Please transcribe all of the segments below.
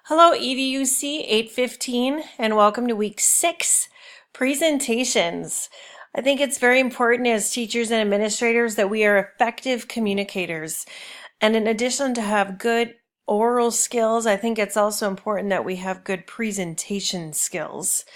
Hello, EDUC 815, and welcome to week 6, presentations. I think it's very important as teachers and administrators that we are effective communicators. And in addition to have good oral skills, I think it's also important that we have good presentation skills.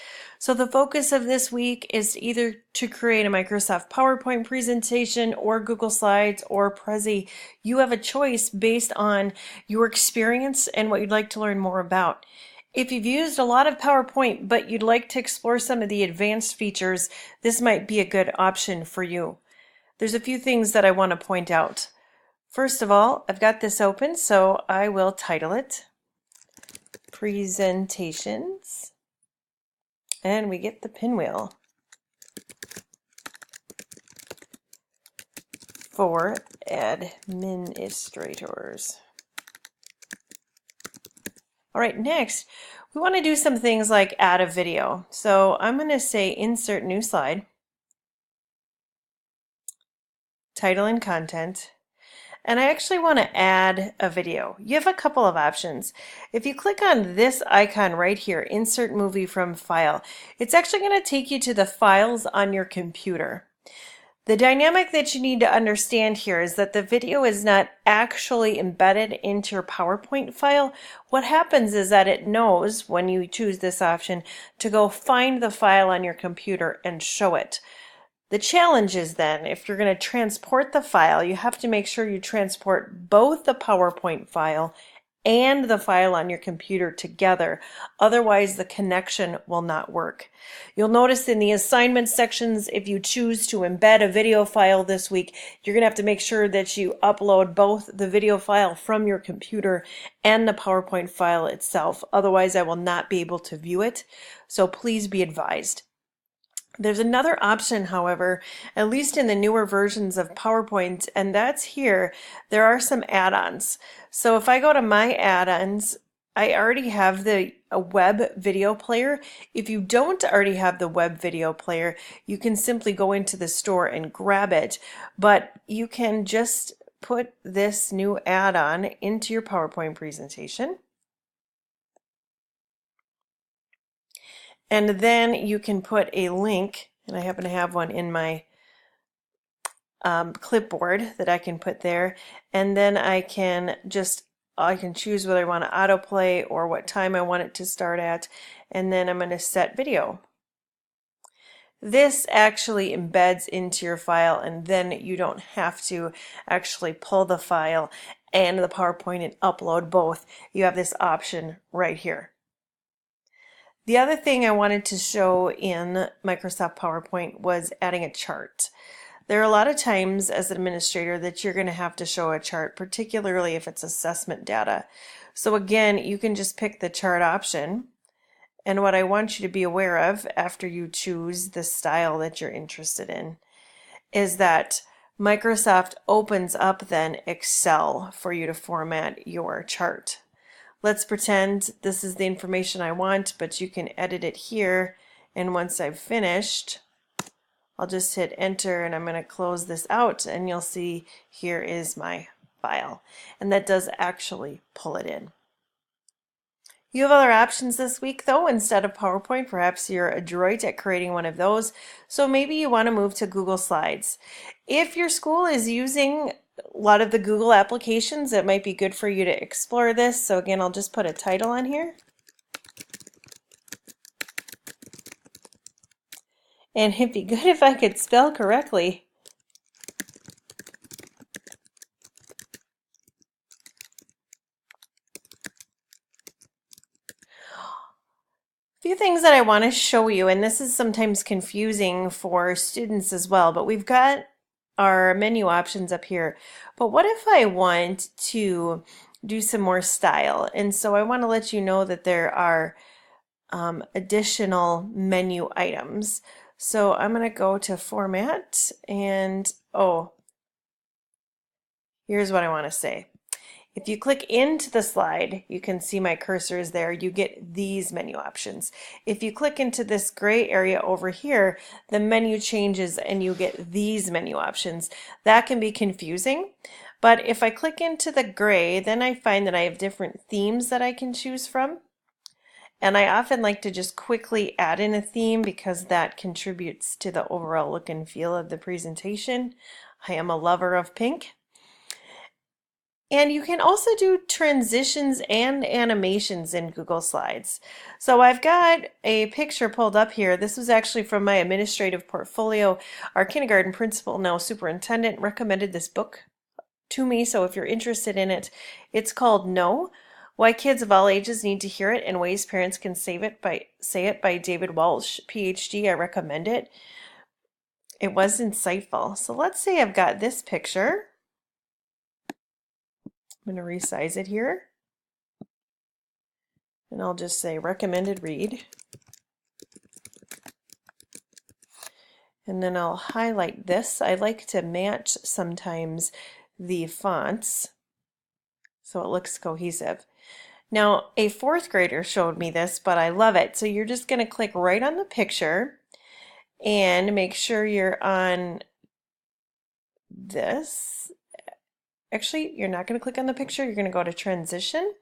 So the focus of this week is either to create a Microsoft PowerPoint presentation or Google Slides or Prezi. You have a choice based on your experience and what you'd like to learn more about. If you've used a lot of PowerPoint but you'd like to explore some of the advanced features, this might be a good option for you. There's a few things that I want to point out. First of all, I've got this open, so I will title it Presentations. And we get the pinwheel for administrators. All right, next, we want to do some things like add a video. So I'm going to say insert new slide, title and content, and I actually want to add a video. You have a couple of options. If you click on this icon right here, insert movie from file, it's actually going to take you to the files on your computer. The dynamic that you need to understand here is that the video is not actually embedded into your PowerPoint file. What happens is that it knows when you choose this option to go find the file on your computer and show it. The challenge is then, if you're going to transport the file, you have to make sure you transport both the PowerPoint file and the file on your computer together. Otherwise, the connection will not work. You'll notice in the assignment sections, if you choose to embed a video file this week, you're going to have to make sure that you upload both the video file from your computer and the PowerPoint file itself. Otherwise, I will not be able to view it. So please be advised. There's another option, however, at least in the newer versions of PowerPoint, and that's here. There are some add-ons. So if I go to my add-ons, I already have a web video player. If you don't already have the web video player, you can simply go into the store and grab it. But you can just put this new add-on into your PowerPoint presentation. And then you can put a link, and I happen to have one in my clipboard that I can put there, and then I can choose whether I want to autoplay or what time I want it to start at, and then I'm going to set video. This actually embeds into your file, and then you don't have to actually pull the file and the PowerPoint and upload both. You have this option right here. The other thing I wanted to show in Microsoft PowerPoint was adding a chart. There are a lot of times as an administrator that you're going to have to show a chart, particularly if it's assessment data. So again, you can just pick the chart option. And what I want you to be aware of after you choose the style that you're interested in is that Microsoft opens up then Excel for you to format your chart. Let's pretend this is the information I want, but you can edit it here. And once I've finished, I'll just hit enter and I'm going to close this out, and you'll see here is my file. And that does actually pull it in. You have other options this week though. Instead of PowerPoint, perhaps you're adroit at creating one of those. So maybe you want to move to Google Slides. If your school is using a lot of the Google applications, it might be good for you to explore this. So again, I'll just put a title on here. And it'd be good if I could spell correctly. A few things that I want to show you, and this is sometimes confusing for students as well, but we've got our menu options up here. But what if I want to do some more style? And so I want to let you know that there are additional menu items. So I'm going to go to format, and here's what I want to say. If you click into the slide, you can see my cursor is there. You get these menu options. If you click into this gray area over here, the menu changes and you get these menu options. That can be confusing, But if I click into the gray, then I find that I have different themes that I can choose from. And I often like to just quickly add in a theme because that contributes to the overall look and feel of the presentation. I am a lover of pink. And you can also do transitions and animations in Google Slides. So I've got a picture pulled up here. This was actually from my administrative portfolio. Our kindergarten principal, now superintendent, recommended this book to me. So if you're interested in it, it's called No: Why Kids of All Ages Need to Hear It and Ways Parents Can Say It by David Walsh, PhD. I recommend it. It was insightful. So let's say I've got this picture. I'm going to resize it here. And I'll just say recommended read. And then I'll highlight this. I like to match sometimes the fonts so it looks cohesive. Now, a fourth grader showed me this, but I love it. So you're just going to click right on the picture and make sure you're on this. Actually, you're not going to click on the picture. You're going to go to transition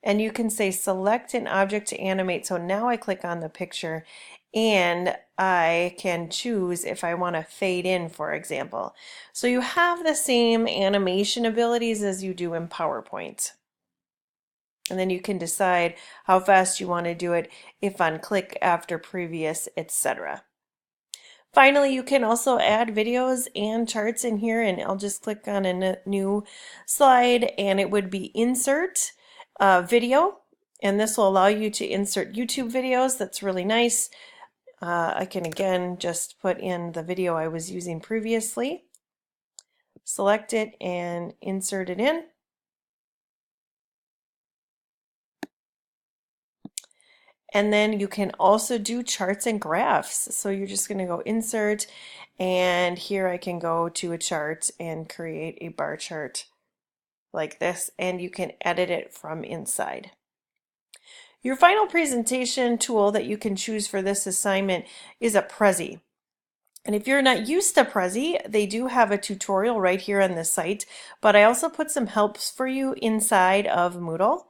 and you can say select an object to animate. So now I click on the picture and I can choose if I want to fade in, for example. So you have the same animation abilities as you do in PowerPoint. And then you can decide how fast you want to do it, if on click, after previous, etc. Finally, you can also add videos and charts in here, and I'll just click on a new slide and it would be insert video, and this will allow you to insert YouTube videos. That's really nice. I can again just put in the video I was using previously, select it and insert it in. And then you can also do charts and graphs. So you're just going to go insert, and here I can go to a chart and create a bar chart like this, and you can edit it from inside. Your final presentation tool that you can choose for this assignment is a Prezi. And if you're not used to Prezi, they do have a tutorial right here on the site, but I also put some helps for you inside of Moodle.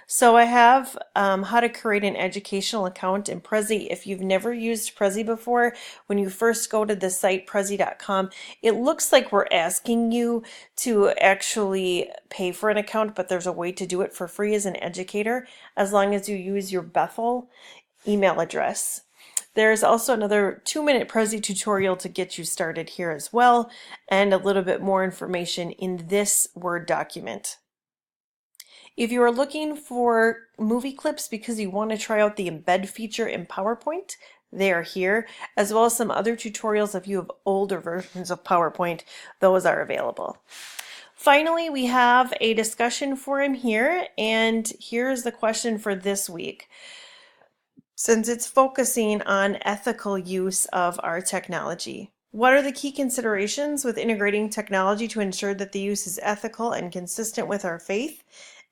So I have how to create an educational account in Prezi. If you've never used Prezi before, when you first go to the site prezi.com, it looks like we're asking you to actually pay for an account, but there's a way to do it for free as an educator, as long as you use your Bethel email address. There's also another 2-minute Prezi tutorial to get you started here as well, and a little bit more information in this Word document. If you are looking for movie clips because you want to try out the embed feature in PowerPoint, they are here, as well as some other tutorials if you have older versions of PowerPoint. Those are available. Finally, we have a discussion forum here, and here's the question for this week. Since it's focusing on ethical use of our technology, what are the key considerations with integrating technology to ensure that the use is ethical and consistent with our faith?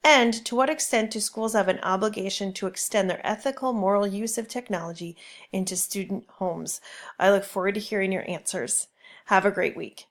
And to what extent do schools have an obligation to extend their ethical, moral use of technology into student homes? I look forward to hearing your answers. Have a great week.